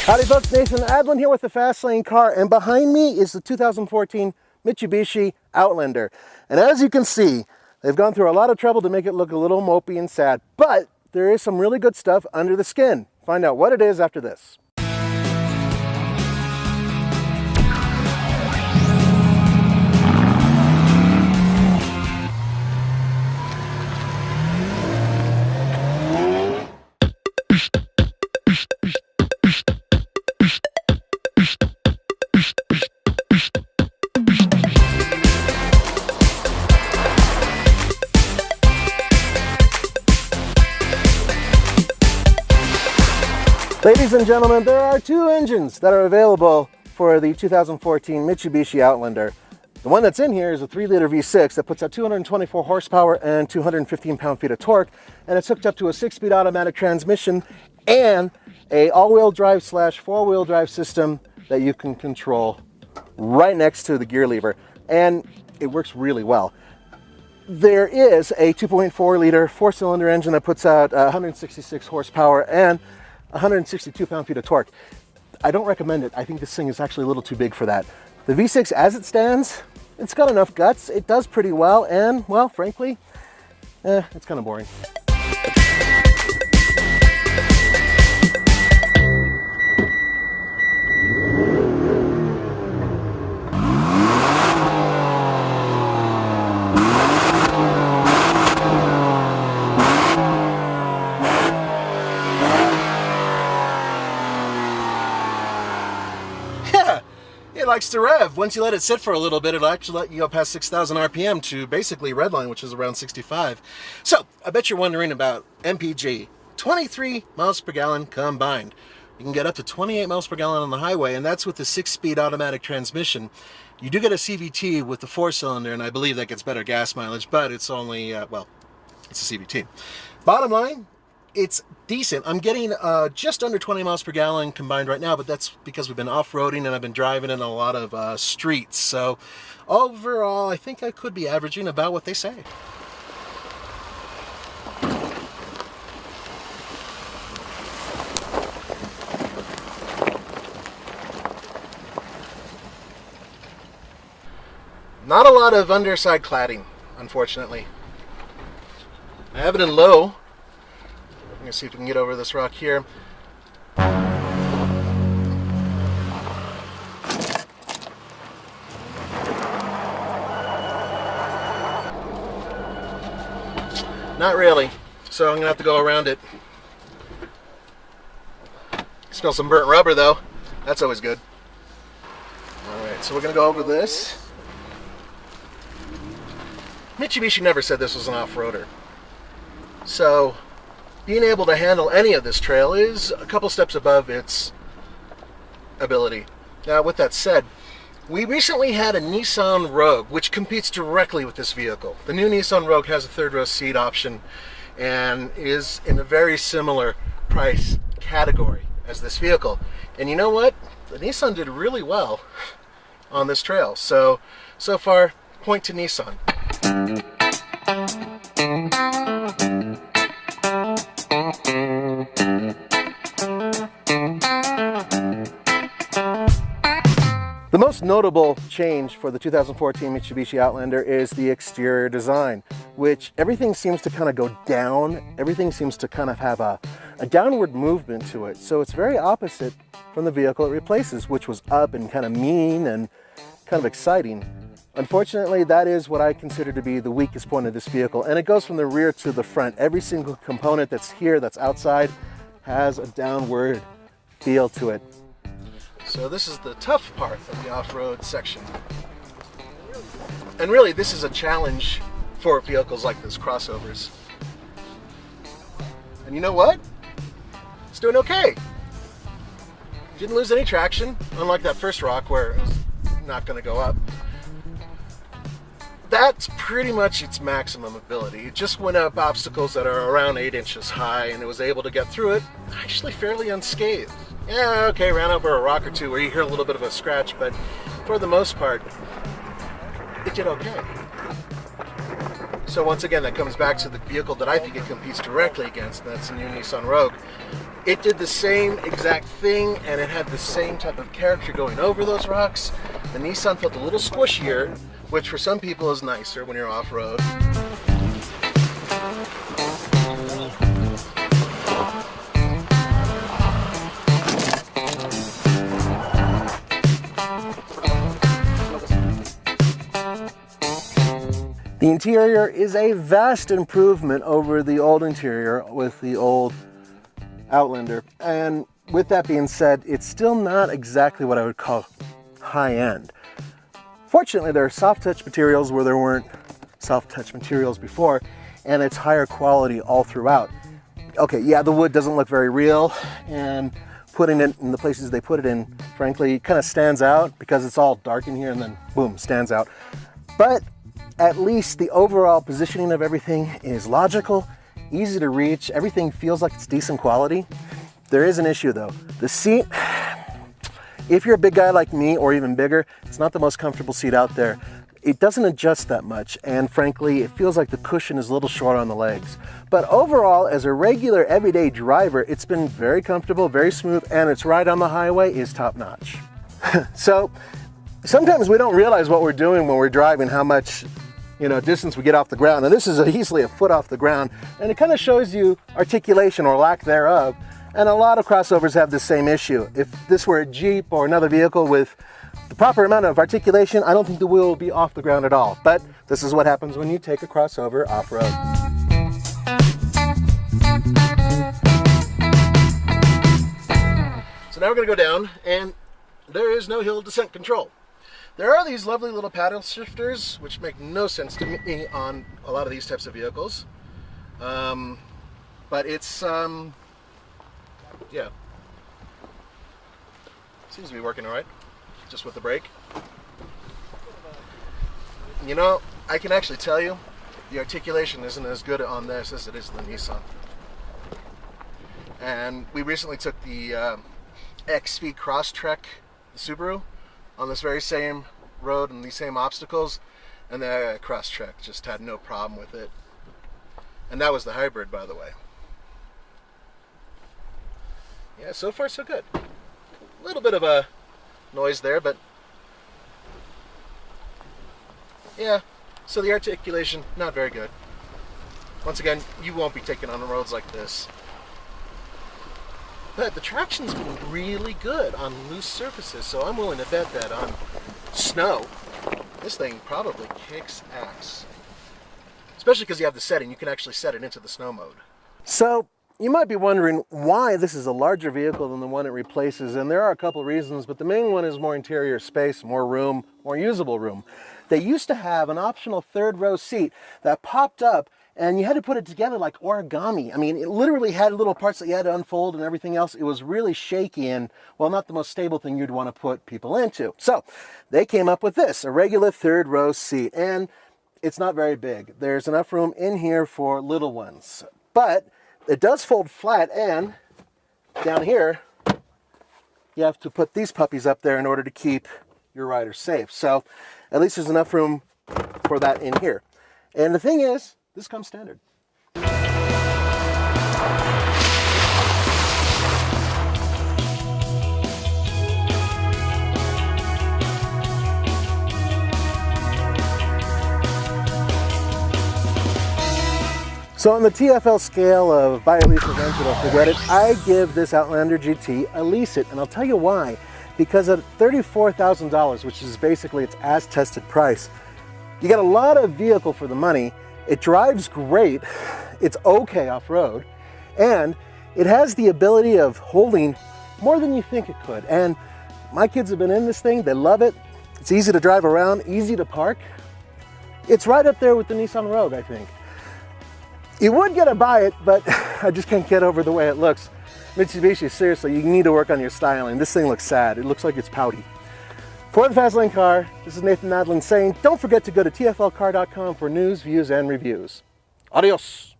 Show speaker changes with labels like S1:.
S1: Howdy folks, Nathan Adlin here with the Fast Lane car, and behind me is the 2014 Mitsubishi Outlander. And as you can see, they've gone through a lot of trouble to make it look a little mopey and sad, but there is some really good stuff under the skin. Find out what it is after this. Ladies and gentlemen, there are two engines that are available for the 2014 Mitsubishi Outlander. The one that's in here is a 3-liter V6 that puts out 224 horsepower and 215 pound-feet of torque, and it's hooked up to a 6-speed automatic transmission and a all-wheel drive / 4-wheel drive system that you can control right next to the gear lever, and it works really well. There is a 2.4-liter 4-cylinder engine that puts out 166 horsepower and 162 pound-feet of torque. I don't recommend it. I think this thing is actually a little too big for that. The V6 as it stands, it's got enough guts. It does pretty well, and well, frankly, it's kind of boring. It likes to rev. Once you let it sit for a little bit, it'll actually let you go past 6,000 RPM to basically redline, which is around 65. So, I bet you're wondering about MPG. 23 miles per gallon combined. You can get up to 28 miles per gallon on the highway, and that's with the 6-speed automatic transmission. You do get a CVT with the 4-cylinder, and I believe that gets better gas mileage, but it's only, well, it's a CVT. Bottom line, it's decent. I'm getting just under 20 miles per gallon combined right now, but that's because we've been off-roading and I've been driving in a lot of streets. So overall, I think I could be averaging about what they say. Not a lot of underside cladding, unfortunately. I have it in low. I'm going to see if we can get over this rock here. Not really, so I'm going to have to go around it. Smell some burnt rubber though, that's always good. Alright, so we're going to go over this. Mitsubishi never said this was an off-roader. So being able to handle any of this trail is a couple steps above its ability. Now, with that said, we recently had a Nissan Rogue, which competes directly with this vehicle. The new Nissan Rogue has a 3rd-row seat option and is in a very similar price category as this vehicle. And you know what? The Nissan did really well on this trail. So far, point to Nissan. The most notable change for the 2014 Mitsubishi Outlander is the exterior design, which everything seems to kind of go down. Everything seems to kind of have a downward movement to it. So it's very opposite from the vehicle it replaces, which was up and kind of mean and kind of exciting. Unfortunately, that is what I consider to be the weakest point of this vehicle, and it goes from the rear to the front. Every single component that's here, that's outside, has a downward feel to it. So this is the tough part of the off-road section. And really, this is a challenge for vehicles like this, crossovers. And you know what? It's doing okay. Didn't lose any traction, unlike that first rock where it was not going to go up. That's pretty much its maximum ability. It just went up obstacles that are around 8 inches high, and it was able to get through it actually fairly unscathed. Yeah, okay, ran over a rock or two where you hear a little bit of a scratch, but for the most part, it did okay. So once again, that comes back to the vehicle that I think it competes directly against, and that's the new Nissan Rogue. It did the same exact thing, and it had the same type of character going over those rocks. The Nissan felt a little squishier, which for some people is nicer when you're off-road. The interior is a vast improvement over the old interior with the old Outlander. And with that being said, it's still not exactly what I would call high-end. Fortunately, there are soft touch materials where there weren't soft touch materials before, and it's higher quality all throughout. Okay, yeah, the wood doesn't look very real, and putting it in the places they put it in, frankly, kind of stands out because it's all dark in here and then boom, stands out. But at least the overall positioning of everything is logical, easy to reach, everything feels like it's decent quality. There is an issue though. The seat, if you're a big guy like me or even bigger, it's not the most comfortable seat out there. It doesn't adjust that much, and frankly, it feels like the cushion is a little short on the legs. But overall, as a regular everyday driver, it's been very comfortable, very smooth, and its ride on the highway is top notch. So sometimes we don't realize what we're doing when we're driving, how much distance we get off the ground. And this is easily a foot off the ground, and it kind of shows you articulation or lack thereof. And a lot of crossovers have the same issue. If this were a Jeep or another vehicle with the proper amount of articulation, I don't think the wheel will be off the ground at all. But this is what happens when you take a crossover off-road. So now we're going to go down, and there is no hill descent control. There are these lovely little paddle shifters, which make no sense to me on a lot of these types of vehicles. But it's, yeah. Seems to be working all right, just with the brake. I can actually tell you, the articulation isn't as good on this as it is in the Nissan. And we recently took the XV Crosstrek, the Subaru, on this very same road and these same obstacles, and the Crosstrek just had no problem with it. And that was the hybrid, by the way. Yeah, so far so good. A little bit of a noise there, but yeah, so the articulation, not very good. Once again, you won't be taken on roads like this. But the traction's been really good on loose surfaces, so I'm willing to bet that on snow, this thing probably kicks ass. Especially because you have the setting, you can actually set it into the snow mode. So, you might be wondering why this is a larger vehicle than the one it replaces, and there are a couple reasons, but the main one is more interior space, more room, more usable room. They used to have an optional third row seat that popped up, and you had to put it together like origami. I mean, it literally had little parts that you had to unfold and everything else. It was really shaky and, well, not the most stable thing you'd want to put people into. So they came up with this, a regular third row seat, and it's not very big. There's enough room in here for little ones, but it does fold flat, and down here, you have to put these puppies up there in order to keep your rider safe. So at least there's enough room for that in here. And the thing is, this comes standard. So on the TFL scale of buy it, lease it, rent it, or forget it, I give this Outlander GT a lease it, and I'll tell you why. Because at $34,000, which is basically its as-tested price, you get a lot of vehicle for the money. It drives great, it's okay off-road, and it has the ability of holding more than you think it could. And my kids have been in this thing, they love it. It's easy to drive around, easy to park. It's right up there with the Nissan Rogue, I think. You would get to buy it, but I just can't get over the way it looks. Mitsubishi, seriously, you need to work on your styling. This thing looks sad. It looks like it's pouty. For the Fast Lane Car, this is Nathan Nadlin saying, don't forget to go to tflcar.com for news, views, and reviews. Adios.